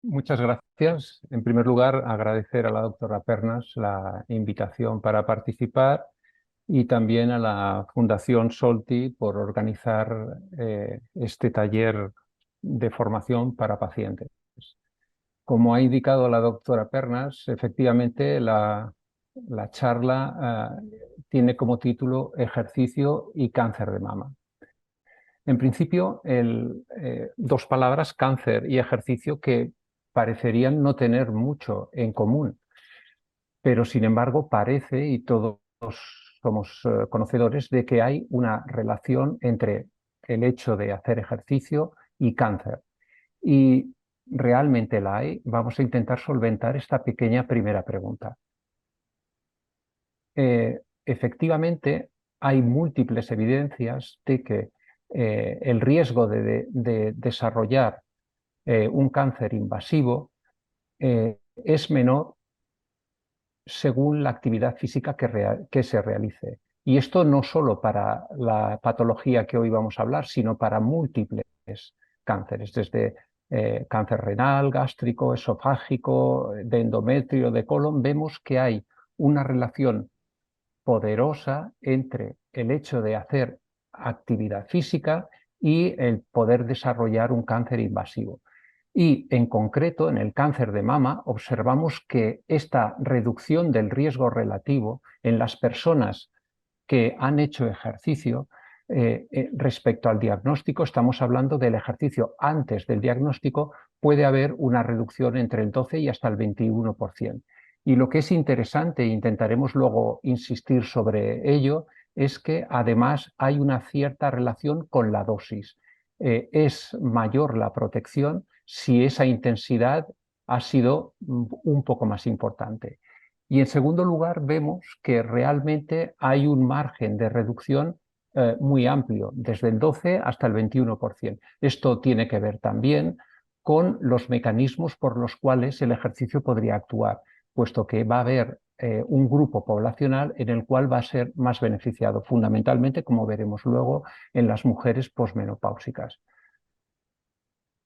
Muchas gracias. En primer lugar, agradecer a la doctora Pernas la invitación para participar y también a la Fundación Solti por organizar este taller de formación para pacientes. Como ha indicado la doctora Pernas, efectivamente la charla tiene como título Ejercicio y cáncer de mama. En principio, dos palabras, cáncer y ejercicio, que parecerían no tener mucho en común, pero sin embargo parece, y todos somos conocedores, de que hay una relación entre el hecho de hacer ejercicio y cáncer. Y realmente la hay. Vamos a intentar solventar esta pequeña primera pregunta. Efectivamente, hay múltiples evidencias de que el riesgo de desarrollar un cáncer invasivo es menor según la actividad física que se realice. Y esto no solo para la patología que hoy vamos a hablar, sino para múltiples cánceres, desde cáncer renal, gástrico, esofágico, de endometrio, de colon. Vemos que hay una relación poderosa entre el hecho de hacer actividad física y el poder desarrollar un cáncer invasivo. Y en concreto, en el cáncer de mama, observamos que esta reducción del riesgo relativo en las personas que han hecho ejercicio respecto al diagnóstico, estamos hablando del ejercicio antes del diagnóstico, puede haber una reducción entre el 12 y hasta el 21%. Y lo que es interesante, e intentaremos luego insistir sobre ello, es que además hay una cierta relación con la dosis. Es mayor la protección si esa intensidad ha sido un poco más importante. Y en segundo lugar, vemos que realmente hay un margen de reducción muy amplio, desde el 12 hasta el 21%. Esto tiene que ver también con los mecanismos por los cuales el ejercicio podría actuar, puesto que va a haber un grupo poblacional en el cual va a ser más beneficiado, fundamentalmente, como veremos luego, en las mujeres posmenopáusicas.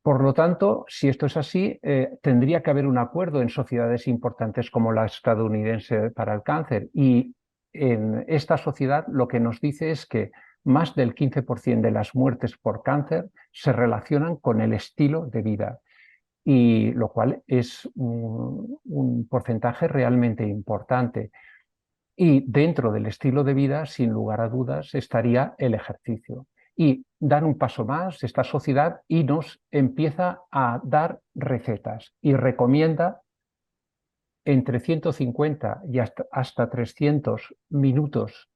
Por lo tanto, si esto es así, tendría que haber un acuerdo en sociedades importantes como la estadounidense para el cáncer. Y en esta sociedad lo que nos dice es que más del 15% de las muertes por cáncer se relacionan con el estilo de vida, y lo cual es un porcentaje realmente importante. Y dentro del estilo de vida, sin lugar a dudas, estaría el ejercicio. Y dar un paso más, esta sociedad, y nos empieza a dar recetas y recomienda entre 150 y hasta 300 minutos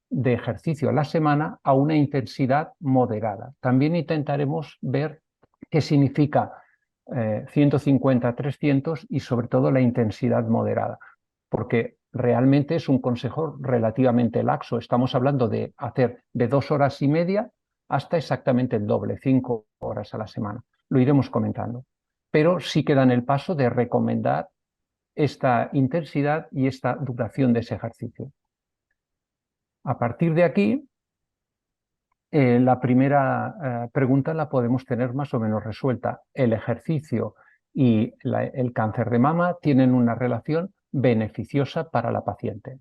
de ejercicio a la semana a una intensidad moderada. También intentaremos ver qué significa 150 300 y sobre todo la intensidad moderada, porque realmente es un consejo relativamente laxo. Estamos hablando de hacer de 2 horas y media hasta exactamente el doble, 5 horas a la semana. Lo iremos comentando. Pero sí queda en el paso de recomendar esta intensidad y esta duración de ese ejercicio. A partir de aquí, la primera pregunta la podemos tener más o menos resuelta. El ejercicio y el cáncer de mama tienen una relación beneficiosa para la paciente.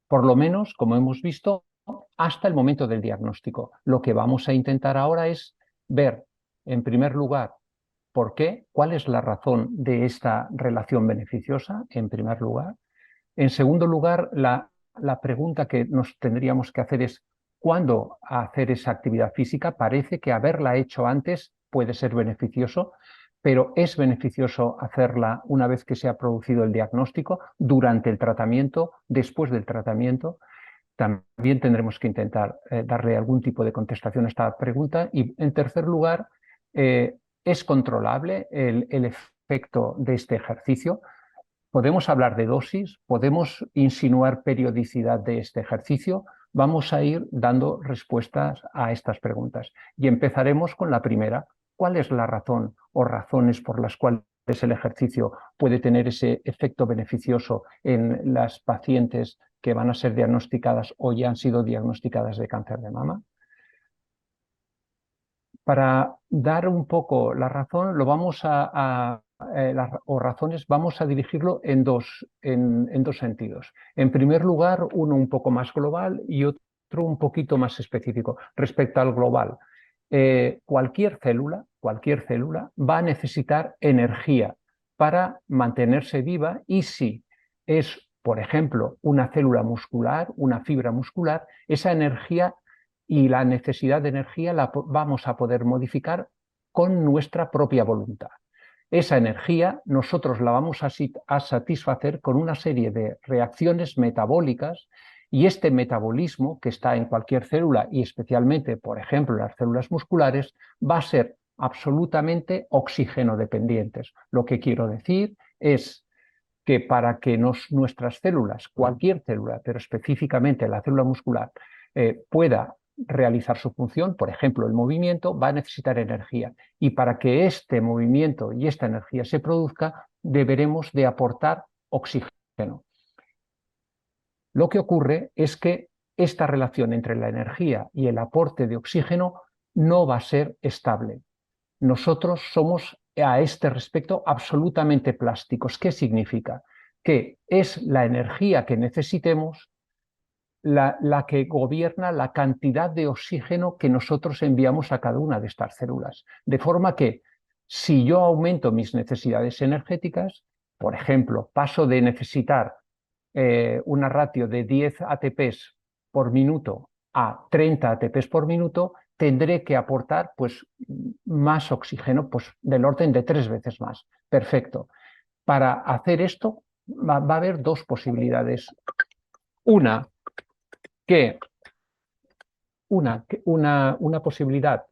Por lo menos, como hemos visto, hasta el momento del diagnóstico. Lo que vamos a intentar ahora es ver, en primer lugar, por qué, cuál es la razón de esta relación beneficiosa, en primer lugar. En segundo lugar, la pregunta que nos tendríamos que hacer es ¿cuándo hacer esa actividad física? Parece que haberla hecho antes puede ser beneficioso, pero ¿es beneficioso hacerla una vez que se ha producido el diagnóstico, durante el tratamiento, después del tratamiento? También tendremos que intentar darle algún tipo de contestación a esta pregunta. Y en tercer lugar, ¿es controlable el efecto de este ejercicio? Podemos hablar de dosis, podemos insinuar periodicidad de este ejercicio. Vamos a ir dando respuestas a estas preguntas. Y empezaremos con la primera. ¿Cuál es la razón o razones por las cuales el ejercicio puede tener ese efecto beneficioso en las pacientes que van a ser diagnosticadas o ya han sido diagnosticadas de cáncer de mama? Para dar un poco la razón, lo vamos a o razones, vamos a dirigirlo en dos sentidos. En primer lugar, uno un poco más global y otro un poquito más específico. Respecto al global, cualquier célula va a necesitar energía para mantenerse viva y si es, por ejemplo, una célula muscular, una fibra muscular, esa energía y la necesidad de energía la vamos a poder modificar con nuestra propia voluntad. Esa energía nosotros la vamos a satisfacer con una serie de reacciones metabólicas y este metabolismo que está en cualquier célula y especialmente, por ejemplo, en las células musculares, va a ser absolutamente oxígeno dependientes. Lo que quiero decir es que para que nuestras células, cualquier célula, pero específicamente la célula muscular, pueda realizar su función, por ejemplo, el movimiento, va a necesitar energía. Y para que este movimiento y esta energía se produzca, deberemos de aportar oxígeno. Lo que ocurre es que esta relación entre la energía y el aporte de oxígeno no va a ser estable. Nosotros somos a este respecto absolutamente plásticos. ¿Qué significa? Que es la energía que necesitemos la que gobierna la cantidad de oxígeno que nosotros enviamos a cada una de estas células. De forma que si yo aumento mis necesidades energéticas, por ejemplo, paso de necesitar una ratio de 10 ATPs por minuto a 30 ATPs por minuto, tendré que aportar pues, más oxígeno, pues del orden de 3 veces más. Perfecto. Para hacer esto va a haber dos posibilidades. Una, que una posibilidad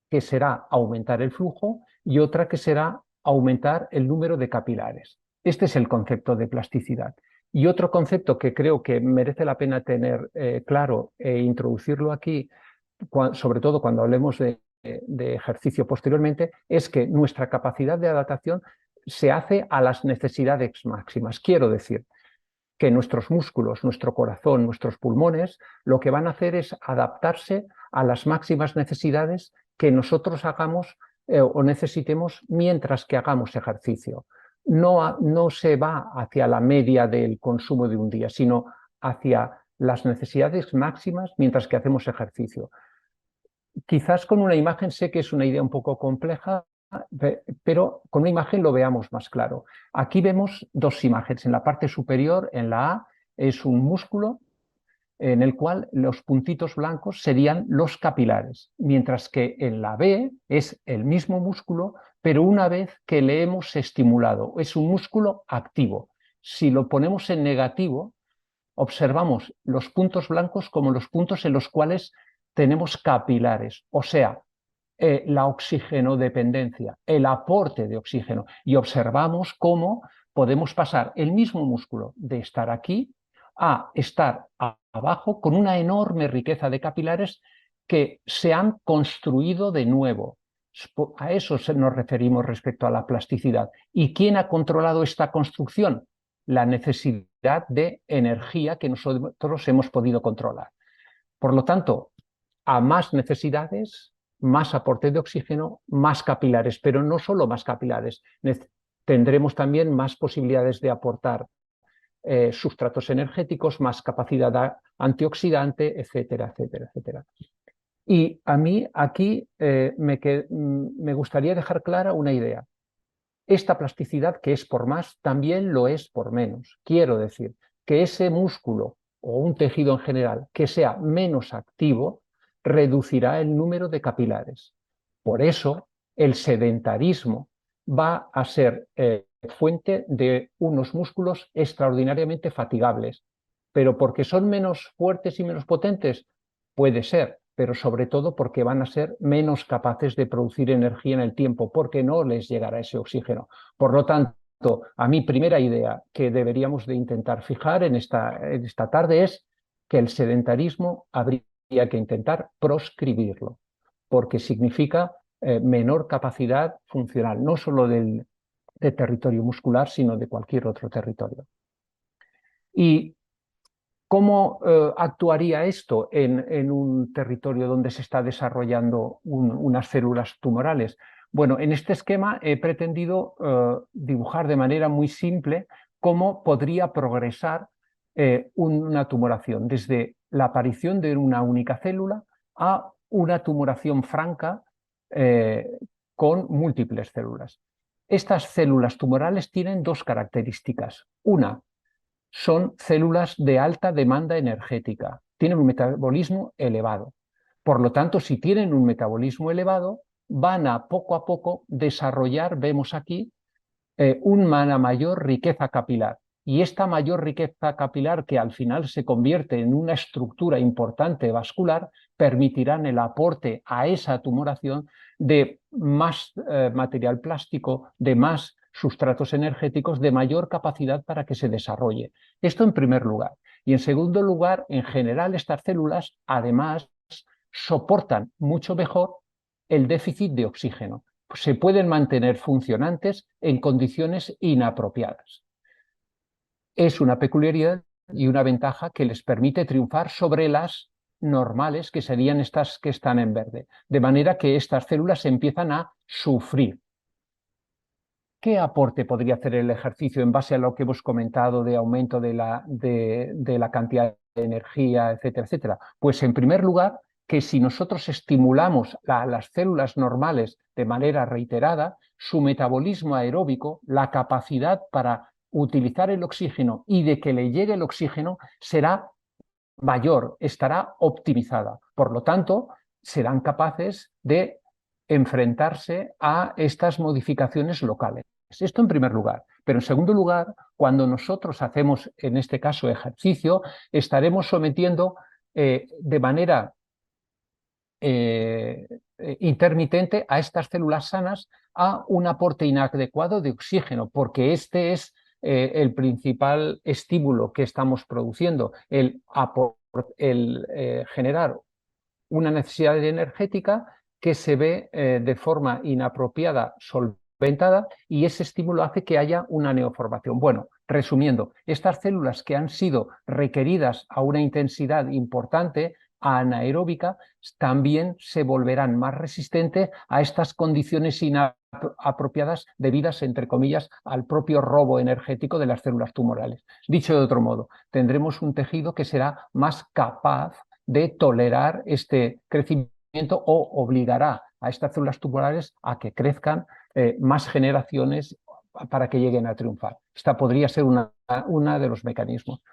que será aumentar el flujo y otra que será aumentar el número de capilares. Este es el concepto de plasticidad. Y otro concepto que creo que merece la pena tener claro e introducirlo aquí, sobre todo cuando hablemos de ejercicio posteriormente, es que nuestra capacidad de adaptación se hace a las necesidades máximas. Quiero decir, que nuestros músculos, nuestro corazón, nuestros pulmones, lo que van a hacer es adaptarse a las máximas necesidades que nosotros hagamos o necesitemos mientras que hagamos ejercicio. No se va hacia la media del consumo de un día, sino hacia las necesidades máximas mientras que hacemos ejercicio. Quizás con una imagen, sé que es una idea un poco compleja, pero con una imagen lo veamos más claro. Aquí vemos dos imágenes. En la parte superior, en la A, es un músculo en el cual los puntitos blancos serían los capilares, mientras que en la B es el mismo músculo, pero una vez que le hemos estimulado. Es un músculo activo. Si lo ponemos en negativo, observamos los puntos blancos como los puntos en los cuales tenemos capilares, o sea, la oxigenodependencia, el aporte de oxígeno, y observamos cómo podemos pasar el mismo músculo de estar aquí a estar abajo con una enorme riqueza de capilares que se han construido de nuevo. A eso nos referimos respecto a la plasticidad. ¿Y quién ha controlado esta construcción? La necesidad de energía que nosotros hemos podido controlar. Por lo tanto, a más necesidades, más aporte de oxígeno, más capilares, pero no solo más capilares. Tendremos también más posibilidades de aportar sustratos energéticos, más capacidad antioxidante, etcétera, etcétera, etcétera. Y a mí aquí me gustaría dejar clara una idea. Esta plasticidad que es por más, también lo es por menos. Quiero decir que ese músculo o un tejido en general que sea menos activo reducirá el número de capilares. Por eso, el sedentarismo va a ser fuente de unos músculos extraordinariamente fatigables. Pero porque son menos fuertes y menos potentes, puede ser, pero sobre todo porque van a ser menos capaces de producir energía en el tiempo, porque no les llegará ese oxígeno. Por lo tanto, a mi primera idea que deberíamos de intentar fijar en esta tarde es que el sedentarismo habría que intentar proscribirlo, porque significa menor capacidad funcional, no solo de territorio muscular, sino de cualquier otro territorio. Y ¿cómo actuaría esto en un territorio donde se está desarrollando unas células tumorales? Bueno, en este esquema he pretendido dibujar de manera muy simple cómo podría progresar una tumoración, desde la aparición de una única célula a una tumoración franca eh, con múltiples células. Estas células tumorales tienen dos características. Una, son células de alta demanda energética, tienen un metabolismo elevado. Por lo tanto, si tienen un metabolismo elevado, van a poco desarrollar, vemos aquí, una mayor riqueza capilar. Y esta mayor riqueza capilar, que al final se convierte en una estructura importante vascular, permitirán el aporte a esa tumoración de más material plástico, de más sustratos energéticos, de mayor capacidad para que se desarrolle. Esto en primer lugar. Y en segundo lugar, en general, estas células además soportan mucho mejor el déficit de oxígeno. Se pueden mantener funcionantes en condiciones inapropiadas. Es una peculiaridad y una ventaja que les permite triunfar sobre las normales, que serían estas que están en verde, de manera que estas células empiezan a sufrir. ¿Qué aporte podría hacer el ejercicio en base a lo que hemos comentado de aumento de la cantidad de energía, etcétera, etcétera? Pues en primer lugar, que si nosotros estimulamos las células normales de manera reiterada, su metabolismo aeróbico, la capacidad para utilizar el oxígeno y de que le llegue el oxígeno será mayor, estará optimizada. Por lo tanto, serán capaces de enfrentarse a estas modificaciones locales. Esto en primer lugar. Pero en segundo lugar, cuando nosotros hacemos, en este caso, ejercicio, estaremos sometiendo de manera intermitente a estas células sanas a un aporte inadecuado de oxígeno, porque este es el principal estímulo que estamos produciendo, el generar una necesidad energética que se ve de forma inapropiada, solventada, y ese estímulo hace que haya una neoformación. Bueno, resumiendo, estas células que han sido requeridas a una intensidad importante, anaeróbica, también se volverán más resistentes a estas condiciones inapropiadas debidas, entre comillas, al propio robo energético de las células tumorales. Dicho de otro modo, tendremos un tejido que será más capaz de tolerar este crecimiento o obligará a estas células tumorales a que crezcan más generaciones para que lleguen a triunfar. Esta podría ser una de los mecanismos.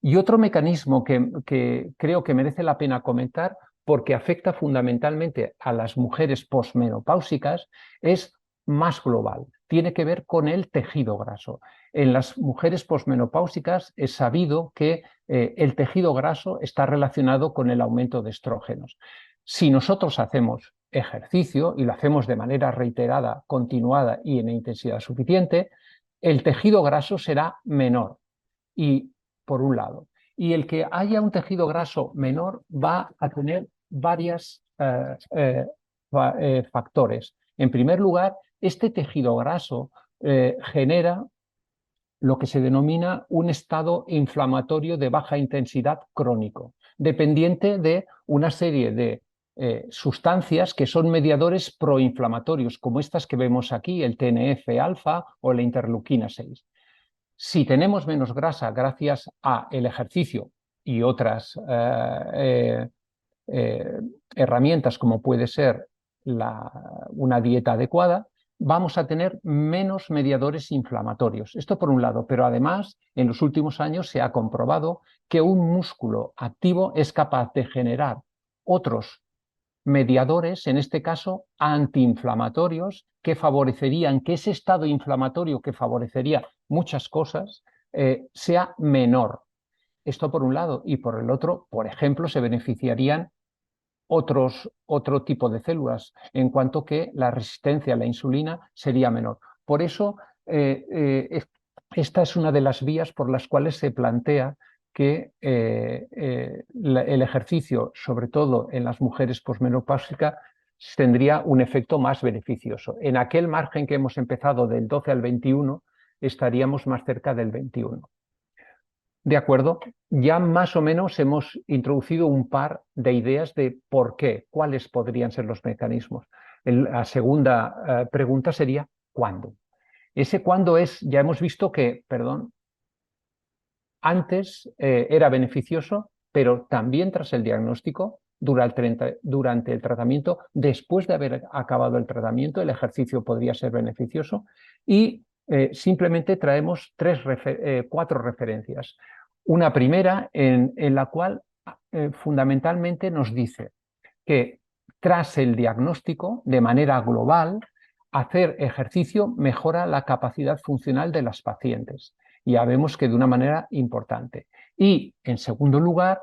Y otro mecanismo que creo que merece la pena comentar, porque afecta fundamentalmente a las mujeres posmenopáusicas, es más global. Tiene que ver con el tejido graso. En las mujeres posmenopáusicas es sabido que el tejido graso está relacionado con el aumento de estrógenos. Si nosotros hacemos ejercicio y lo hacemos de manera reiterada, continuada y en intensidad suficiente, el tejido graso será menor. Y por un lado. Y el que haya un tejido graso menor va a tener varios factores. En primer lugar, este tejido graso genera lo que se denomina un estado inflamatorio de baja intensidad crónico, dependiente de una serie de sustancias que son mediadores proinflamatorios, como estas que vemos aquí, el TNF-alfa o la interleuquina 6. Si tenemos menos grasa gracias al ejercicio y otras herramientas como puede ser una dieta adecuada, vamos a tener menos mediadores inflamatorios. Esto por un lado, pero además en los últimos años se ha comprobado que un músculo activo es capaz de generar otros mediadores, en este caso antiinflamatorios, que favorecerían que ese estado inflamatorio que favorecería muchas cosas sea menor. Esto por un lado. Y por el otro, por ejemplo, se beneficiarían otro tipo de células, en cuanto que la resistencia a la insulina sería menor. Por eso, esta es una de las vías por las cuales se plantea que el ejercicio, sobre todo en las mujeres posmenopáusicas, tendría un efecto más beneficioso. En aquel margen que hemos empezado del 12 al 21, estaríamos más cerca del 21. De acuerdo, ya más o menos hemos introducido un par de ideas de por qué, cuáles podrían ser los mecanismos. La segunda pregunta sería ¿cuándo? Ese cuándo es, ya hemos visto que, perdón, antes era beneficioso, pero también tras el diagnóstico, durante el tratamiento, después de haber acabado el tratamiento, el ejercicio podría ser beneficioso y simplemente traemos cuatro referencias. Una primera en la cual fundamentalmente nos dice que tras el diagnóstico, de manera global, hacer ejercicio mejora la capacidad funcional de las pacientes. Ya vemos que de una manera importante. Y, en segundo lugar,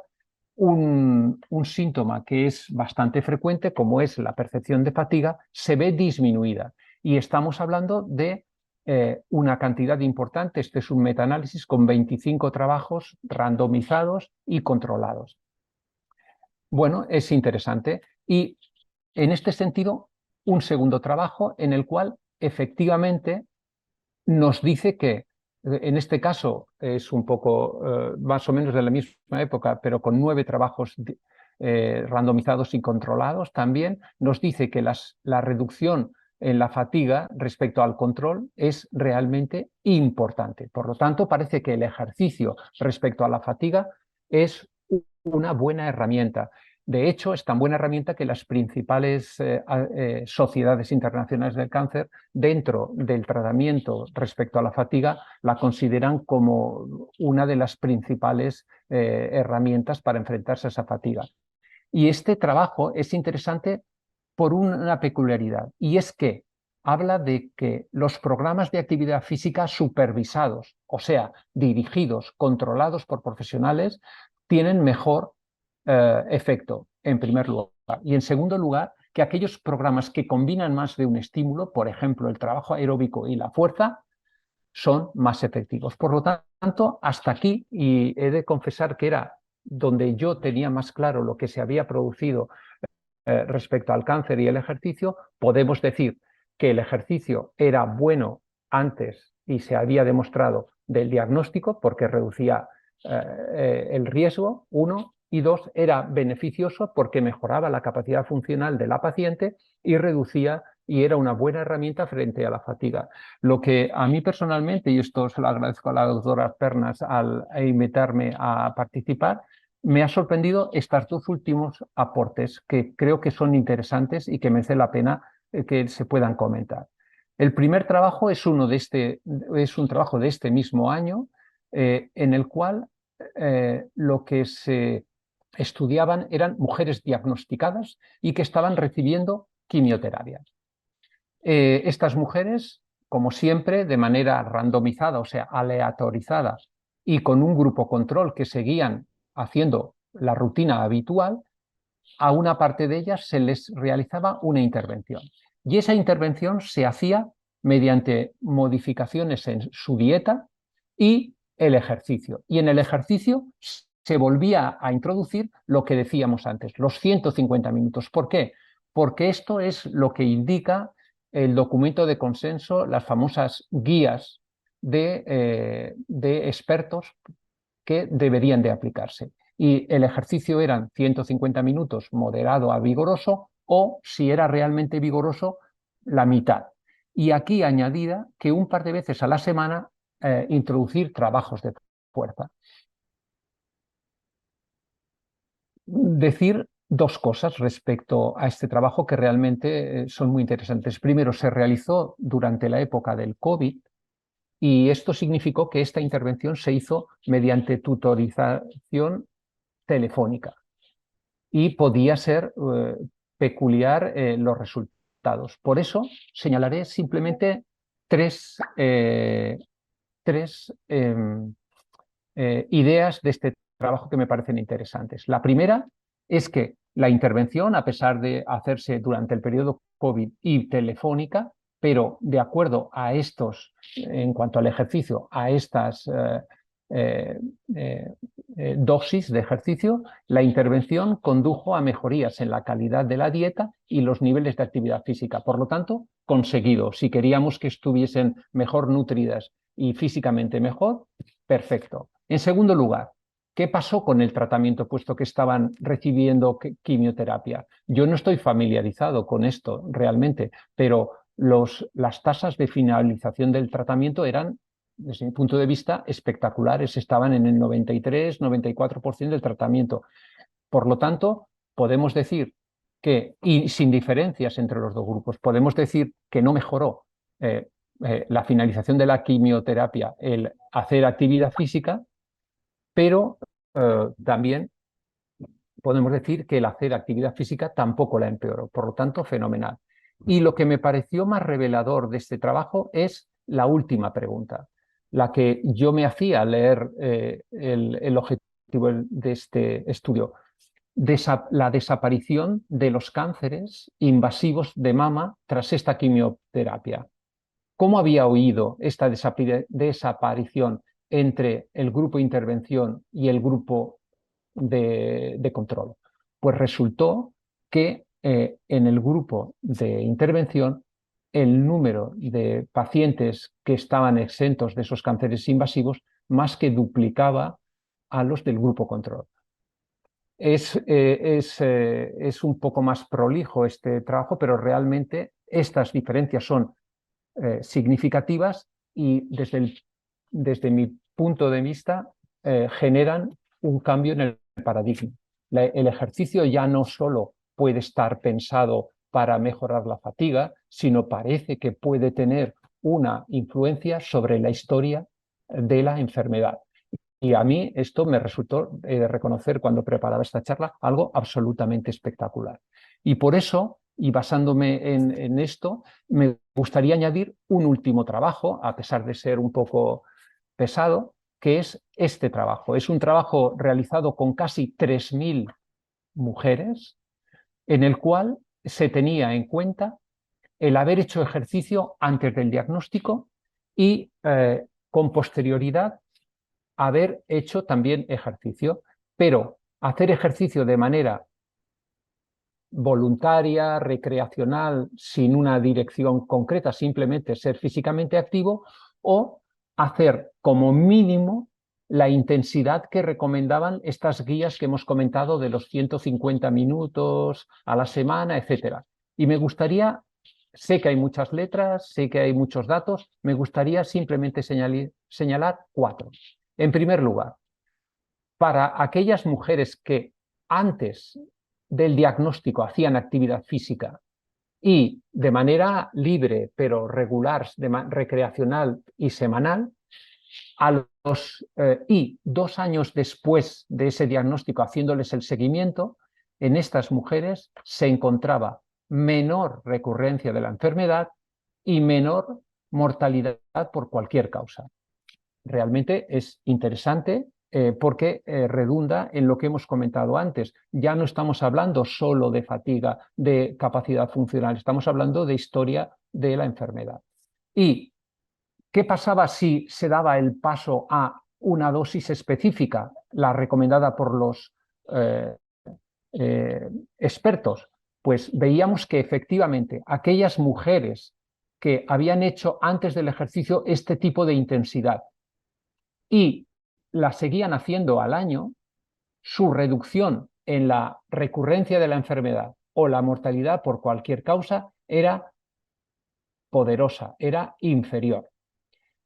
un síntoma que es bastante frecuente, como es la percepción de fatiga, se ve disminuida. Y estamos hablando de una cantidad importante. Este es un metaanálisis con 25 trabajos randomizados y controlados. Bueno, es interesante. Y en este sentido, un segundo trabajo en el cual efectivamente nos dice que, en este caso es un poco más o menos de la misma época, pero con 9 trabajos randomizados y controlados también, nos dice que la reducción en la fatiga respecto al control es realmente importante. Por lo tanto, parece que el ejercicio respecto a la fatiga es una buena herramienta. De hecho, es tan buena herramienta que las principales sociedades internacionales del cáncer, dentro del tratamiento respecto a la fatiga, la consideran como una de las principales herramientas para enfrentarse a esa fatiga. Y este trabajo es interesante por una peculiaridad, y es que habla de que los programas de actividad física supervisados, o sea, dirigidos, controlados por profesionales, tienen mejor efecto, en primer lugar. Y en segundo lugar, que aquellos programas que combinan más de un estímulo, por ejemplo, el trabajo aeróbico y la fuerza, son más efectivos. Por lo tanto, hasta aquí, y he de confesar que era donde yo tenía más claro lo que se había producido respecto al cáncer y el ejercicio, podemos decir que el ejercicio era bueno antes y se había demostrado del diagnóstico porque reducía el riesgo, uno, y dos, era beneficioso porque mejoraba la capacidad funcional de la paciente y reducía y era una buena herramienta frente a la fatiga. Lo que a mí personalmente, y esto se lo agradezco a la doctora Pernas al invitarme a participar, me ha sorprendido estos dos últimos aportes que creo que son interesantes y que merece la pena que se puedan comentar. El primer trabajo es un trabajo de este mismo año en el cual lo que se estudiaban eran mujeres diagnosticadas y que estaban recibiendo quimioterapia. Estas mujeres, como siempre, de manera randomizada, o sea, aleatorizada, y con un grupo control que seguían haciendo la rutina habitual, a una parte de ellas se les realizaba una intervención. Y esa intervención se hacía mediante modificaciones en su dieta y el ejercicio. Y en el ejercicio se volvía a introducir lo que decíamos antes, los 150 minutos. ¿Por qué? Porque esto es lo que indica el documento de consenso, las famosas guías de expertos que deberían de aplicarse. Y el ejercicio eran 150 minutos moderado a vigoroso o, si era realmente vigoroso, la mitad. Y aquí añadida que un par de veces a la semana introducir trabajos de fuerza. Decir dos cosas respecto a este trabajo que realmente son muy interesantes. Primero, se realizó durante la época del COVID y esto significó que esta intervención se hizo mediante tutorización telefónica y podía ser peculiar los resultados. Por eso señalaré simplemente tres ideas de este trabajo que me parecen interesantes. La primera es que la intervención, a pesar de hacerse durante el periodo COVID y telefónica, pero de acuerdo a estos, en cuanto al ejercicio, a estas dosis de ejercicio, la intervención condujo a mejorías en la calidad de la dieta y los niveles de actividad física. Por lo tanto, conseguido. Si queríamos que estuviesen mejor nutridas y físicamente mejor, perfecto. En segundo lugar, ¿qué pasó con el tratamiento puesto que estaban recibiendo quimioterapia? Yo no estoy familiarizado con esto realmente, pero las tasas de finalización del tratamiento eran, desde mi punto de vista, espectaculares. Estaban en el 93-94% del tratamiento. Por lo tanto, podemos decir que, y sin diferencias entre los dos grupos, podemos decir que no mejoró la finalización de la quimioterapia, el hacer actividad física, pero también podemos decir que el hacer actividad física tampoco la empeoró. Por lo tanto, fenomenal. Y lo que me pareció más revelador de este trabajo es la última pregunta, la que yo me hacía al leer el objetivo de este estudio. La desaparición de los cánceres invasivos de mama tras esta quimioterapia. ¿Cómo había oído esta desaparición entre el grupo de intervención y el grupo de control? Pues resultó que en el grupo de intervención el número de pacientes que estaban exentos de esos cánceres invasivos más que duplicaba a los del grupo control. Es un poco más prolijo este trabajo, pero realmente estas diferencias son significativas y desde mi punto de vista generan un cambio en el paradigma. El ejercicio ya no solo puede estar pensado para mejorar la fatiga, sino parece que puede tener una influencia sobre la historia de la enfermedad. Y a mí esto me resultó reconocer cuando preparaba esta charla algo absolutamente espectacular. Y por eso, y basándome en esto, me gustaría añadir un último trabajo, a pesar de ser un poco pesado, que es este trabajo. Es un trabajo realizado con casi 3.000 mujeres, en el cual se tenía en cuenta el haber hecho ejercicio antes del diagnóstico y con posterioridad haber hecho también ejercicio, pero hacer ejercicio de manera voluntaria, recreacional, sin una dirección concreta, simplemente ser físicamente activo, o hacer como mínimo la intensidad que recomendaban estas guías que hemos comentado de los 150 minutos a la semana, etc. Y me gustaría, sé que hay muchas letras, sé que hay muchos datos, me gustaría simplemente señalar 4. En primer lugar, para aquellas mujeres que antes del diagnóstico hacían actividad física y de manera libre pero regular, recreacional y semanal, y 2 años después de ese diagnóstico haciéndoles el seguimiento, en estas mujeres se encontraba menor recurrencia de la enfermedad y menor mortalidad por cualquier causa. Realmente es interesante porque redunda en lo que hemos comentado antes. Ya no estamos hablando solo de fatiga, de capacidad funcional, estamos hablando de historia de la enfermedad. ¿Y qué pasaba si se daba el paso a una dosis específica, la recomendada por los expertos? Pues veíamos que efectivamente aquellas mujeres que habían hecho antes del ejercicio este tipo de intensidad y la seguían haciendo al año, su reducción en la recurrencia de la enfermedad o la mortalidad por cualquier causa era poderosa, era inferior.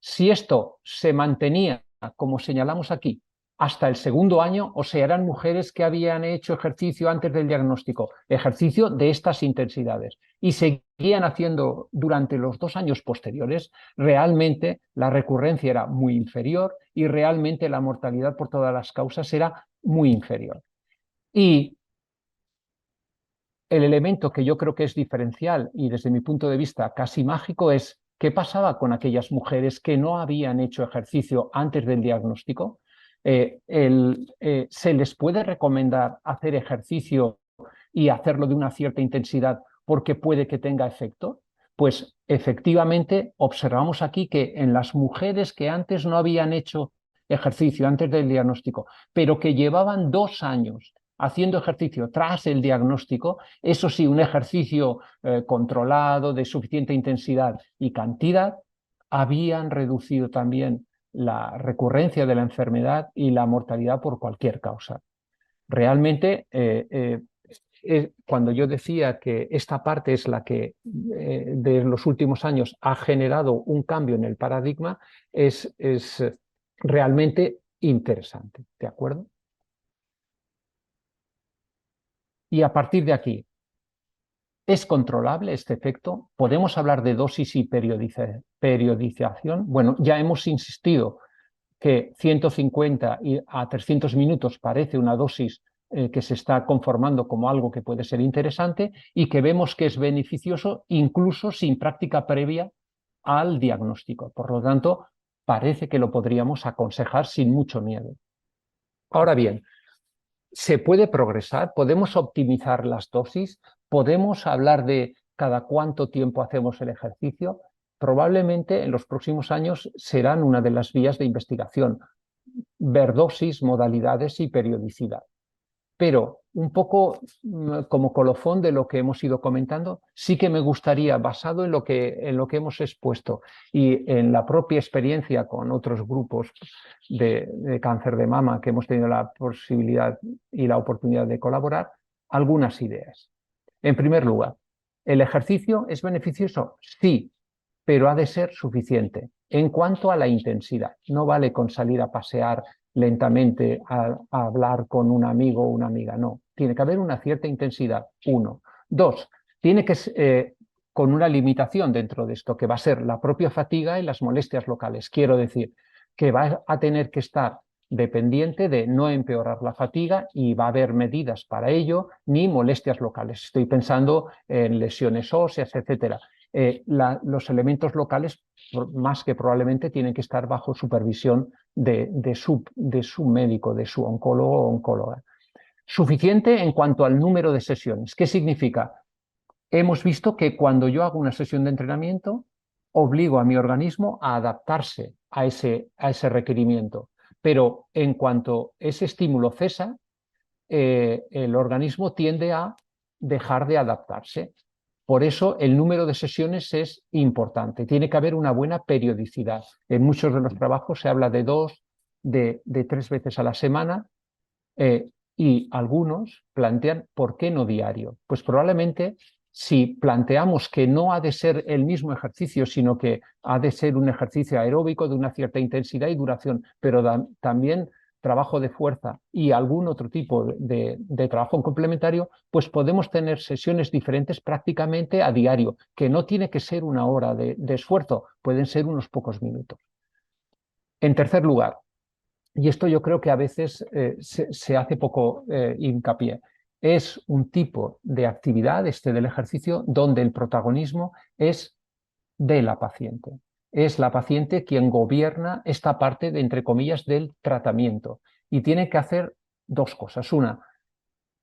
Si esto se mantenía, como señalamos aquí, hasta el segundo año, o sea, eran mujeres que habían hecho ejercicio antes del diagnóstico, ejercicio de estas intensidades, y seguían haciendo durante los 2 años posteriores, realmente la recurrencia era muy inferior y realmente la mortalidad por todas las causas era muy inferior. Y el elemento que yo creo que es diferencial y desde mi punto de vista casi mágico es qué pasaba con aquellas mujeres que no habían hecho ejercicio antes del diagnóstico. ¿Se les puede recomendar hacer ejercicio y hacerlo de una cierta intensidad porque puede que tenga efecto? Pues efectivamente observamos aquí que en las mujeres que antes no habían hecho ejercicio antes del diagnóstico, pero que llevaban 2 años haciendo ejercicio tras el diagnóstico, eso sí, un ejercicio controlado, de suficiente intensidad y cantidad, habían reducido también la recurrencia de la enfermedad y la mortalidad por cualquier causa. Realmente, cuando yo decía que esta parte es la que de los últimos años ha generado un cambio en el paradigma, es realmente interesante, ¿de acuerdo? Y a partir de aquí, ¿es controlable este efecto? ¿Podemos hablar de dosis y periodización? Bueno, ya hemos insistido que 150 a 300 minutos parece una dosis que se está conformando como algo que puede ser interesante y que vemos que es beneficioso incluso sin práctica previa al diagnóstico. Por lo tanto, parece que lo podríamos aconsejar sin mucho miedo. Ahora bien, ¿se puede progresar? ¿Podemos optimizar las dosis? ¿Podemos hablar de cada cuánto tiempo hacemos el ejercicio? Probablemente en los próximos años serán una de las vías de investigación, ver dosis, modalidades y periodicidad. Pero un poco como colofón de lo que hemos ido comentando, sí que me gustaría, basado en lo que hemos expuesto y en la propia experiencia con otros grupos de cáncer de mama que hemos tenido la posibilidad y la oportunidad de colaborar, algunas ideas. En primer lugar, ¿el ejercicio es beneficioso? Sí, pero ha de ser suficiente. En cuanto a la intensidad, no vale con salir a pasear lentamente, a hablar con un amigo o una amiga, no. Tiene que haber una cierta intensidad, uno. Dos, tiene que con una limitación dentro de esto, que va a ser la propia fatiga y las molestias locales. Quiero decir, que va a tener que estar dependiente de no empeorar la fatiga y va a haber medidas para ello, ni molestias locales. Estoy pensando en lesiones óseas, etcétera. Los elementos locales, más que probablemente, tienen que estar bajo supervisión de su médico, de su oncólogo o oncóloga. Suficiente en cuanto al número de sesiones. ¿Qué significa? Hemos visto que cuando yo hago una sesión de entrenamiento, obligo a mi organismo a adaptarse a ese requerimiento. Pero en cuanto ese estímulo cesa, el organismo tiende a dejar de adaptarse. Por eso el número de sesiones es importante. Tiene que haber una buena periodicidad. En muchos de los trabajos se habla de 2, de 3 veces a la semana y algunos plantean ¿por qué no diario? Pues probablemente si planteamos que no ha de ser el mismo ejercicio, sino que ha de ser un ejercicio aeróbico de una cierta intensidad y duración, pero también trabajo de fuerza y algún otro tipo de trabajo complementario, pues podemos tener sesiones diferentes prácticamente a diario, que no tiene que ser una hora de esfuerzo, pueden ser unos pocos minutos. En tercer lugar, y esto yo creo que a veces se hace poco hincapié, es un tipo de actividad, este del ejercicio, donde el protagonismo es de la paciente. Es la paciente quien gobierna esta parte, entre comillas, del tratamiento. Y tiene que hacer dos cosas. Una,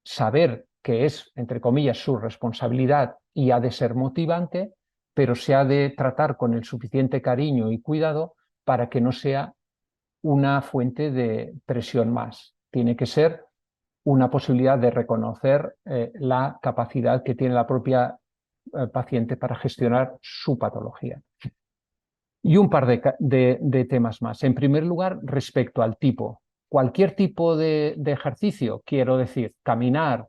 saber que es, entre comillas, su responsabilidad y ha de ser motivante, pero se ha de tratar con el suficiente cariño y cuidado para que no sea una fuente de presión más. Tiene que ser una posibilidad de reconocer la capacidad que tiene la propia paciente para gestionar su patología. Y un par de temas más. En primer lugar, respecto al tipo. Cualquier tipo de ejercicio, quiero decir, caminar,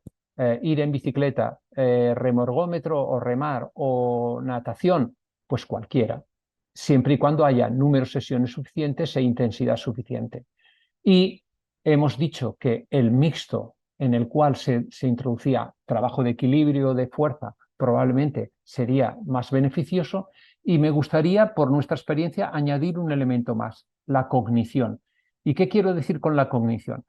ir en bicicleta, remorgómetro o remar o natación, pues cualquiera, siempre y cuando haya número de sesiones suficientes e intensidad suficiente. Y hemos dicho que el mixto en el cual se introducía trabajo de equilibrio, de fuerza, probablemente sería más beneficioso. Y me gustaría, por nuestra experiencia, añadir un elemento más, la cognición. ¿Y qué quiero decir con la cognición?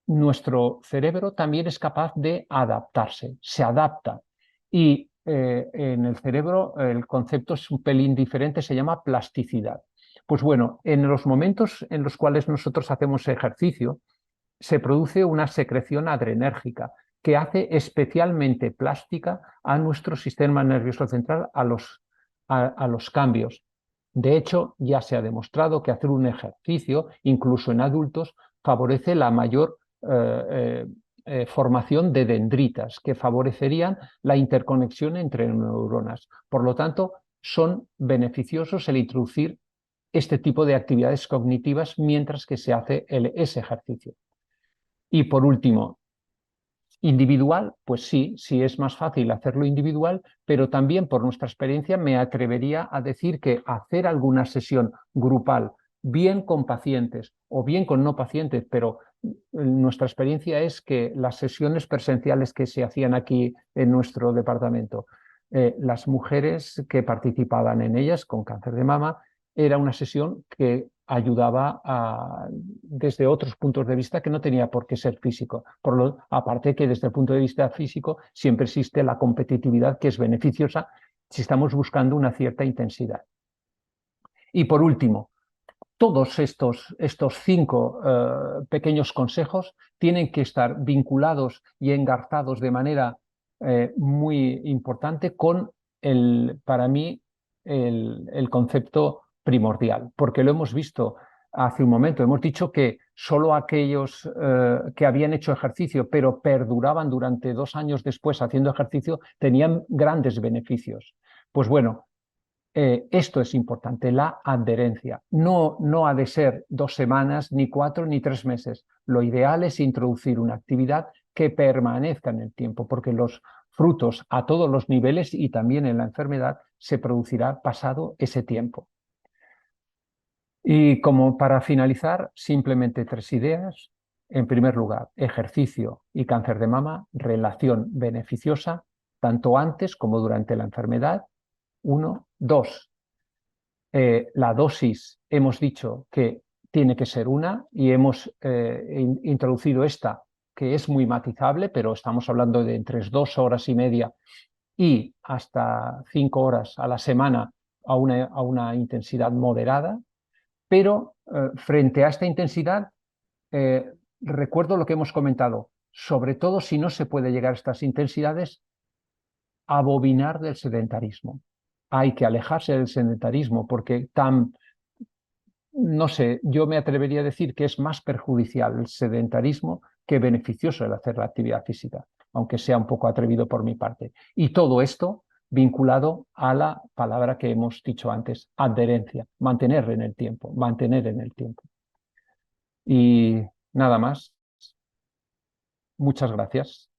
Nuestro cerebro también es capaz de adaptarse, se adapta. Y en el cerebro el concepto es un pelín diferente, se llama plasticidad. Pues bueno, en los momentos en los cuales nosotros hacemos ejercicio, se produce una secreción adrenérgica que hace especialmente plástica a nuestro sistema nervioso central, a los cambios. De hecho, ya se ha demostrado que hacer un ejercicio, incluso en adultos, favorece la mayor formación de dendritas, que favorecerían la interconexión entre neuronas. Por lo tanto, son beneficiosos el introducir este tipo de actividades cognitivas mientras que se hace ese ejercicio. Y por último, individual, pues sí, sí es más fácil hacerlo individual, pero también por nuestra experiencia me atrevería a decir que hacer alguna sesión grupal, bien con pacientes o bien con no pacientes, pero nuestra experiencia es que las sesiones presenciales que se hacían aquí en nuestro departamento, las mujeres que participaban en ellas con cáncer de mama, era una sesión que ayudaba desde otros puntos de vista que no tenía por qué ser físico. Aparte que desde el punto de vista físico siempre existe la competitividad que es beneficiosa si estamos buscando una cierta intensidad. Y por último, todos estos 5 pequeños consejos tienen que estar vinculados y engarzados de manera muy importante con para mí, el concepto primordial, porque lo hemos visto hace un momento. Hemos dicho que solo aquellos que habían hecho ejercicio, pero perduraban durante 2 años después haciendo ejercicio, tenían grandes beneficios. Pues bueno, esto es importante, la adherencia. No, no ha de ser 2 semanas, ni 4, ni 3 meses. Lo ideal es introducir una actividad que permanezca en el tiempo, porque los frutos a todos los niveles y también en la enfermedad se producirá pasado ese tiempo. Y como para finalizar, simplemente 3 ideas. En primer lugar, ejercicio y cáncer de mama, relación beneficiosa, tanto antes como durante la enfermedad. 1, 2. La dosis hemos dicho que tiene que ser una y hemos introducido esta que es muy matizable, pero estamos hablando de entre 2 horas y media y hasta 5 horas a la semana a una intensidad moderada, pero frente a esta intensidad, recuerdo lo que hemos comentado, sobre todo si no se puede llegar a estas intensidades, abominar del sedentarismo. Hay que alejarse del sedentarismo porque no sé, yo me atrevería a decir que es más perjudicial el sedentarismo que beneficioso el hacer la actividad física, aunque sea un poco atrevido por mi parte. Y todo esto vinculado a la palabra que hemos dicho antes, adherencia, mantener en el tiempo, mantener en el tiempo. Y nada más. Muchas gracias.